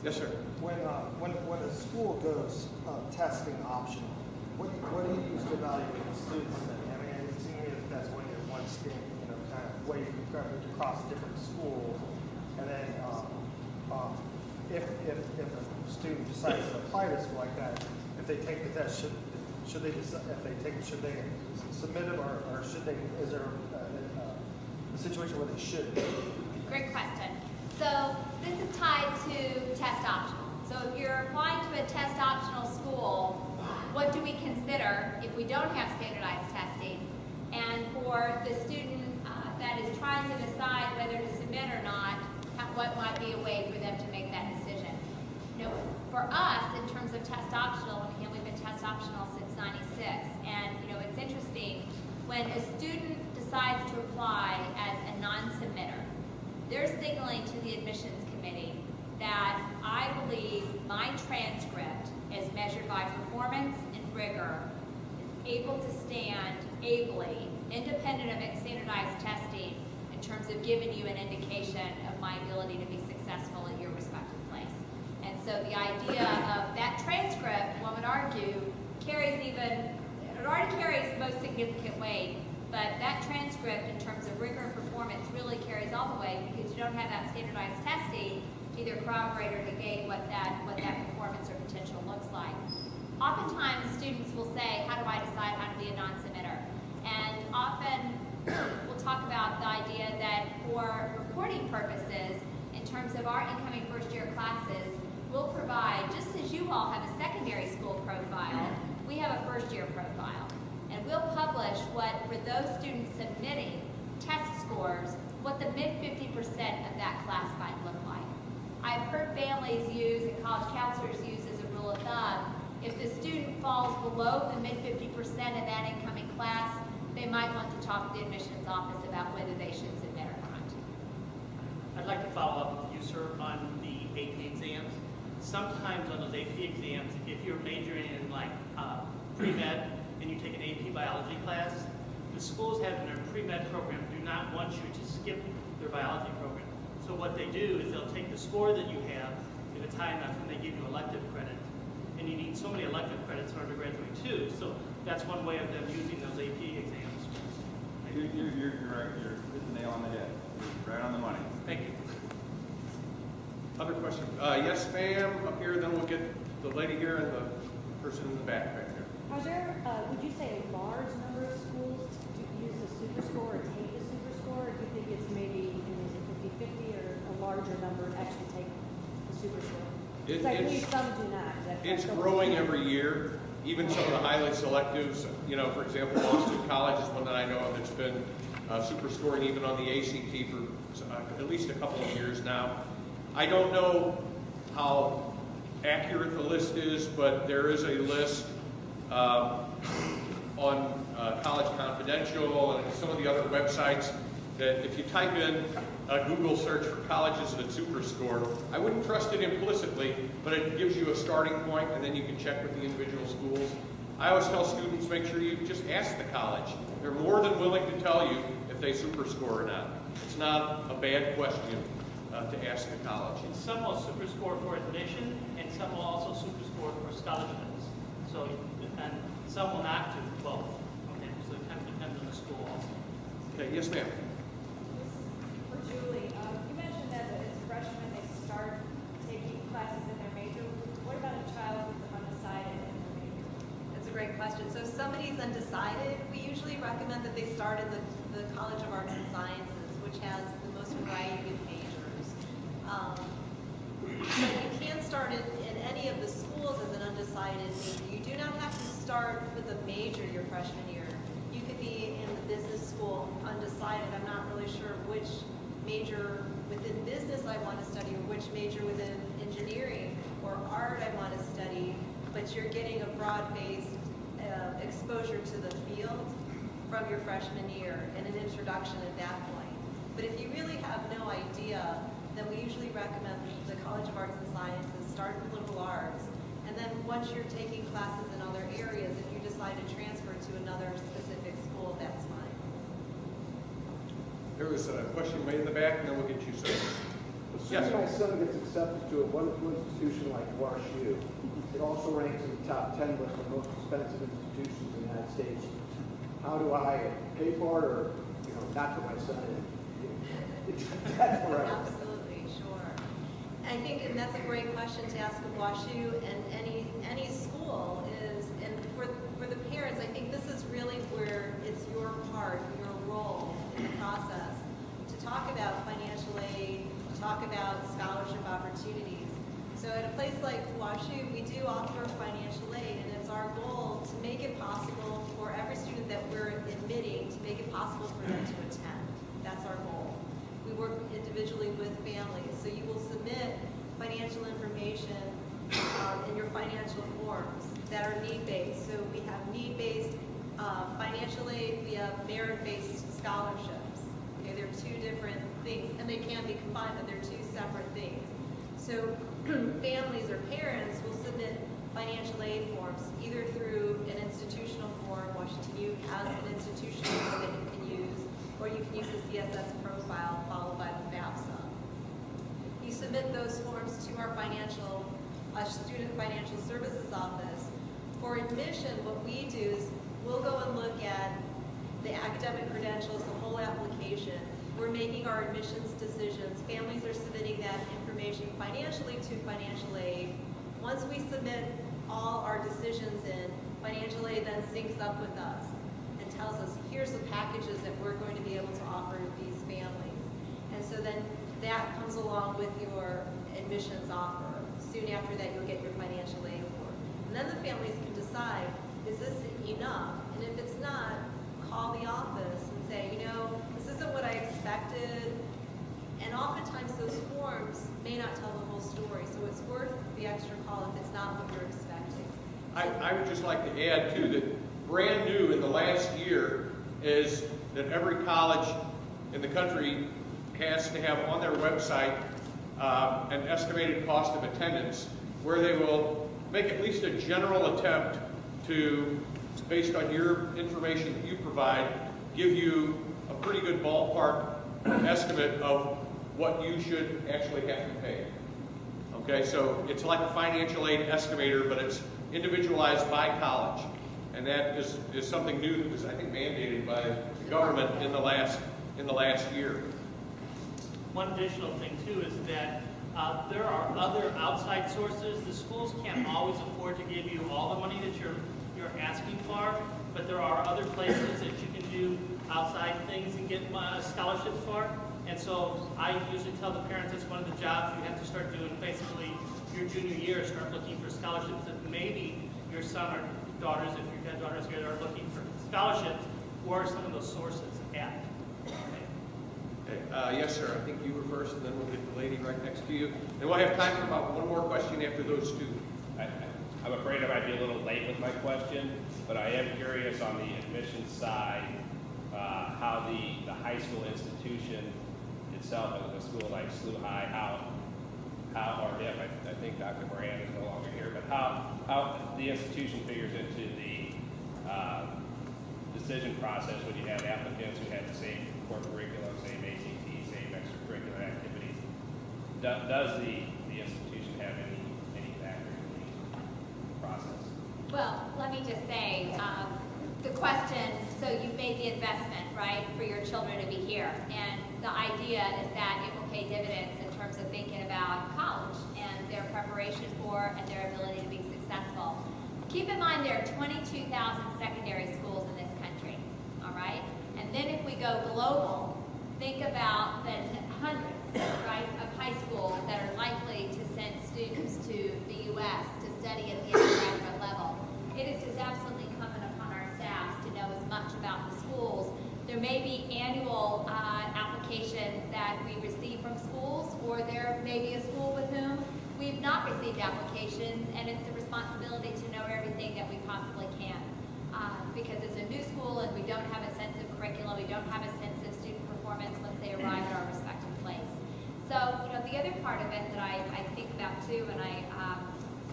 Yes, sir. When a school goes testing optional, what do you use to evaluate the students? I mean, it seems to me that that's when you're one step, kind of way from coverage across different schools, and then if a student decides to apply to a school like that, if they take the test, should they submit it, or should they? Is there a situation where they should? Great question. So this is tied to test optional. So if you're applying to a test optional school, what do we consider if we don't have standardized testing? And for the student that is trying to decide whether to submit or not, what might be a way for them to make that decision? For us, in terms of test optional, again, we've been test optional since '96, and it's interesting when a student decides to apply as a non-submitter. They're signaling to the admissions committee that I believe my transcript, as measured by performance and rigor, is able to stand ably, independent of standardized testing, in terms of giving you an indication of my ability to be successful at your respective place. And so the idea of that transcript, one would argue, it already carries most significant weight, but that transcript in terms of rigor and performance really carries all the way, because you don't have that standardized testing to either corroborate or negate what that performance or potential looks like. Oftentimes students will say, how do I decide how to be a non-submitter? And often we'll talk about the idea that for reporting purposes, in terms of our incoming first-year classes, we'll provide, just as you all have a secondary school profile, we have a first-year profile. And we'll publish what, for those students submitting test scores, what the mid 50% of that class might look like. I've heard families use, and college counselors use as a rule of thumb, if the student falls below the mid 50% of that incoming class, they might want to talk to the admissions office about whether they should submit or not. I'd like to follow up with you, sir, on the AP exams. Sometimes on those AP exams, if you're majoring in pre-med and you take an AP biology class, the schools have in their pre-med program do not want you to skip their biology program. So what they do is they'll take the score that you have, if it's high enough, and they give you elective credit. And you need so many elective credits in order to graduate too. So that's one way of them using those AP exams. You're right. You're hitting the nail on the head. You're right on the money. Thank you. Other question? Yes, ma'am. Up here, then we'll get the lady here and the person in the back right there. Are there, would you say, a large number of schools use the SuperScore or take the SuperScore? Or do you think it's maybe 50-50 or a larger number actually take the SuperScore? Because I believe some do not. It's growing every year. Even some of the highly selectives, for example, Boston College is one that I know of that's been SuperScoring even on the ACT for at least a couple of years now. I don't know how accurate the list is, but there is a list on College Confidential and some of the other websites that if you type in a Google search for colleges that SuperScore, I wouldn't trust it implicitly, but it gives you a starting point, and then you can check with the individual schools. I always tell students, make sure you just ask the college. They're more than willing to tell you if they SuperScore or not. It's not a bad question to ask the college. And some will SuperScore for admission, and some will also SuperScore for scholarships. So, and some will not do both. Okay, so it kind of depends on the school also. Okay, yes, ma'am. For Julie, you mentioned that as freshmen they start taking classes in their major. What about a child who's undecided in their major? That's a great question. So if somebody's undecided, we usually recommend that they start in the College of Arts and Sciences, which has the most variety of majors. But you can start in any of the schools as an undecided major. You do not have to start with a major your freshman year. You could be in the business school undecided. I'm not really sure which major within business I want to study or which major within engineering or art I want to study, but you're getting a broad-based exposure to the field from your freshman year and an introduction at that point. But if you really have no idea, then we usually recommend the College of Arts and Sciences, start with liberal arts, and then once you're taking classes in other areas, if you decide to transfer to another specific school, that's fine. There was a question way in the back, and then we'll get you, sir. Yes. Assuming my son gets accepted to a wonderful institution like WashU, it also ranks in the top 10 list of most expensive institutions in the United States. How do I pay for it, or not put my son in? That's right. Absolutely, sure. I think, and that's a great question to ask of WashU and any school is, and for the parents, I think this is really where it's your part, your role in the process to talk about financial aid, to talk about scholarship opportunities. So at a place like WashU, we do offer financial aid, and it's our goal to make it possible for every student that we're admitting to make it possible for them to attend. That's our goal. We work individually with families, so you will submit financial information in your financial forms that are need-based. So we have need-based financial aid, we have merit-based scholarships. Okay, they're two different things, and they can be combined, but they're two separate things. So families or parents will submit financial aid forms either through an institutional form. Washington U has an institutional form that you can use, or you can use the CSS profile followed by the FAFSA. You submit those forms to our student financial services office. For admission, what we do is we'll go and look at the academic credentials, the whole application. We're making our admissions decisions. Families are submitting that information financially to financial aid. Once we submit all our decisions in, financial aid then syncs up with us and tells us, here's the packages that we're going to be able to offer these families. And so then that comes along with your admissions offer. Soon after that, you'll get your financial aid form. And then the families can decide, is this enough? And if it's not, call the office and say, this isn't what I expected. And oftentimes those forms may not tell the whole story, so it's worth the extra call if it's not what you're expecting. I would just like to add, too, that brand new in the last year is that every college in the country has to have on their website an estimated cost of attendance, where they will make at least a general attempt to, based on your information that you provide, give you a pretty good ballpark estimate of what you should actually have to pay. Okay, so it's like a financial aid estimator, but it's individualized by college. And that is something new that was, I think, mandated by the government in the last year. One additional thing too is that there are other outside sources. The schools can't always afford to give you all the money that you're asking for, but there are other places that you can do outside things and get scholarships for. And so I usually tell the parents it's one of the jobs you have to start doing basically your junior year, start looking for scholarships that maybe your son or daughters, if you've got daughters here, are looking for scholarships, where are some of those sources at? Yes, sir. I think you were first, and then we'll get the lady right next to you. And we'll have time for about one more question after those two. I'm afraid I might be a little late with my question, but I am curious on the admissions side, how the high school institution itself, a school like SLU High, or if I think Dr. Moran is no longer here, but how the institution figures into the decision process when you have applicants who have the same core curriculum, same ACT, same extracurricular activities. Does the institution have any factor in the process? Well, let me just say, the question, so you've made the investment, right, for your children to be here. And the idea is that it will pay dividends in terms of thinking about college and their preparation for and their ability to be successful. Keep in mind there are 22,000 secondary schools in this country, all right? And then if we go global, think about the hundreds, right, of high schools that are likely to send students to the U.S. to study at the undergraduate level. It is just absolutely incumbent upon our staffs to know as much about the schools. There may be annual applications that we receive from schools, or there may be a school with whom we've not received applications, and it's a responsibility to know everything that we possibly can. Because it's a new school and we don't have a sense of curriculum, we don't have a sense of student performance once they arrive at our respective place. So, the other part of it that I think about too, and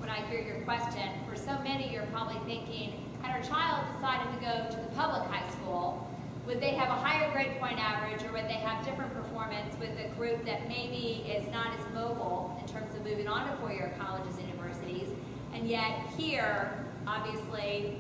when I hear your question, for so many you're probably thinking, had our child decided to go to the public high school, would they have a higher grade point average, or would they have different performance with a group that maybe is not as mobile in terms of moving on to four-year colleges and universities? And yet here, obviously,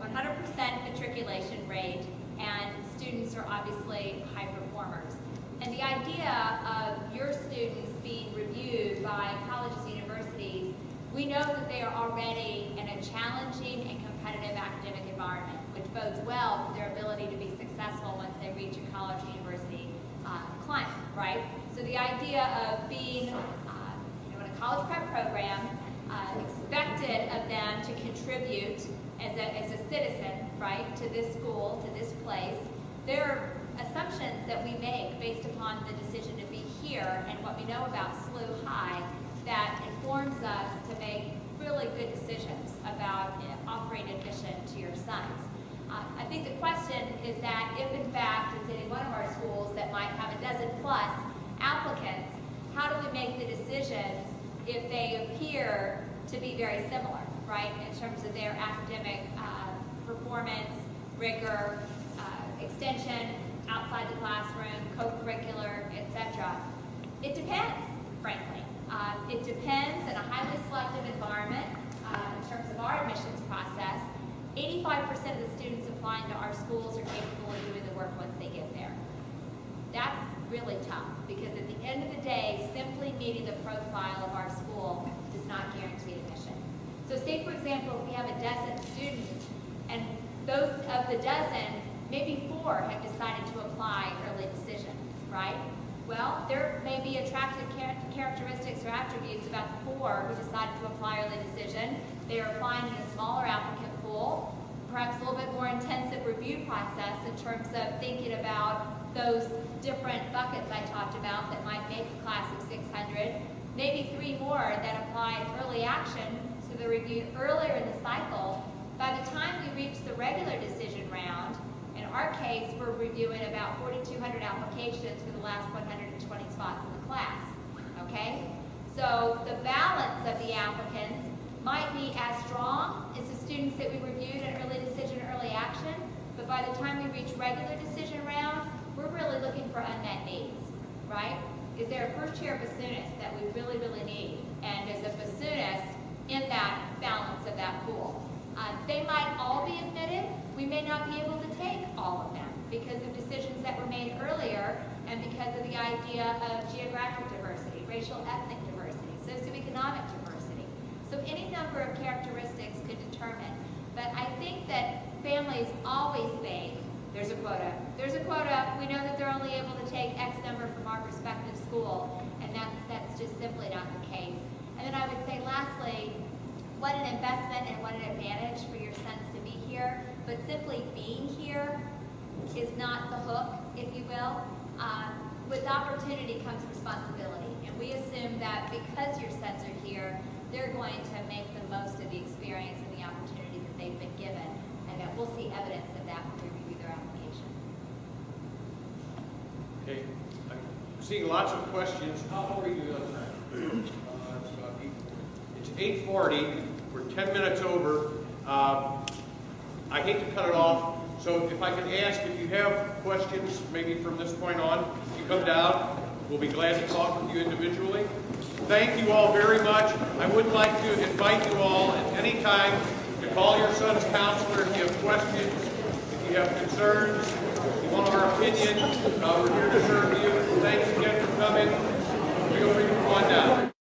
100% matriculation rate, and students are obviously high performers. And the idea of your students being reviewed by colleges and universities, we know that they are already in a challenging and competitive academic environment, which bodes well for their ability to be successful once they reach a college or university climate, right? So the idea of being in a college prep program, expected of them to contribute as a citizen, right, to this school, to this place. There are assumptions that we make based upon the decision to be here and what we know about SLU High that informs us to make really good decisions about offering admission to your sons. I think the question is that if in fact it's any one of our schools that might have a dozen plus applicants, how do we make the decisions if they appear to be very similar, right, in terms of their academic performance, rigor, extension, outside the classroom, co-curricular, etc. It depends, frankly. It depends in a highly selective environment in terms of our admissions process. 85% of the students applying to our schools are capable of doing the work once they get there. That's really tough because at the end of the day, simply meeting the profile of our school does not guarantee admission. So say, for example, if we have a dozen students and those of the dozen, maybe 4 have decided to apply early decision, right? Well, there may be attractive characteristics or attributes about the 4 who decided to apply early decision. They are applying in a smaller applicant pool, perhaps a little bit more intensive review process in terms of thinking about those different buckets I talked about that might make a class of 600. Maybe 3 more that applied early action, so they're reviewed earlier in the cycle. By the time we reach the regular decision round, in our case, we're reviewing about 4,200 applications for the last 120 spots in the class, okay? So the balance of the applicants might be as strong as the students that we reviewed in early decision, early action, but by the time we reach regular decision round, we're really looking for unmet needs, right? Is there a first-year bassoonist that we really, really need? And is a bassoonist in that balance of that pool? They might all be admitted. We may not be able to take all of them because of decisions that were made earlier and because of the idea of geographic diversity, racial ethnic diversity, socioeconomic diversity. So any number of characteristics could determine. But I think that families always think, there's a quota. There's a quota. We know that they're only able to take X number from our respective school, and that's just simply not the case. And then I would say lastly, what an investment and what an advantage for your sons to be here, but simply being here is not the hook, if you will. With opportunity comes responsibility, and we assume that because your sons are here, they're going to make the most of the experience and the opportunity that they've been given, and that we'll see evidence of that when we review their application. Okay, I'm seeing lots of questions. How are you on time? It's about 8:40. It's 8:40. We're 10 minutes over. I hate to cut it off, so if I can ask, if you have questions, maybe from this point on, you come down. We'll be glad to talk with you individually. Thank you all very much. I would like to invite you all at any time to call your son's counselor if you have questions, if you have concerns, if you want our opinion. We're here to serve you. Thanks again for coming. Feel free to come on down.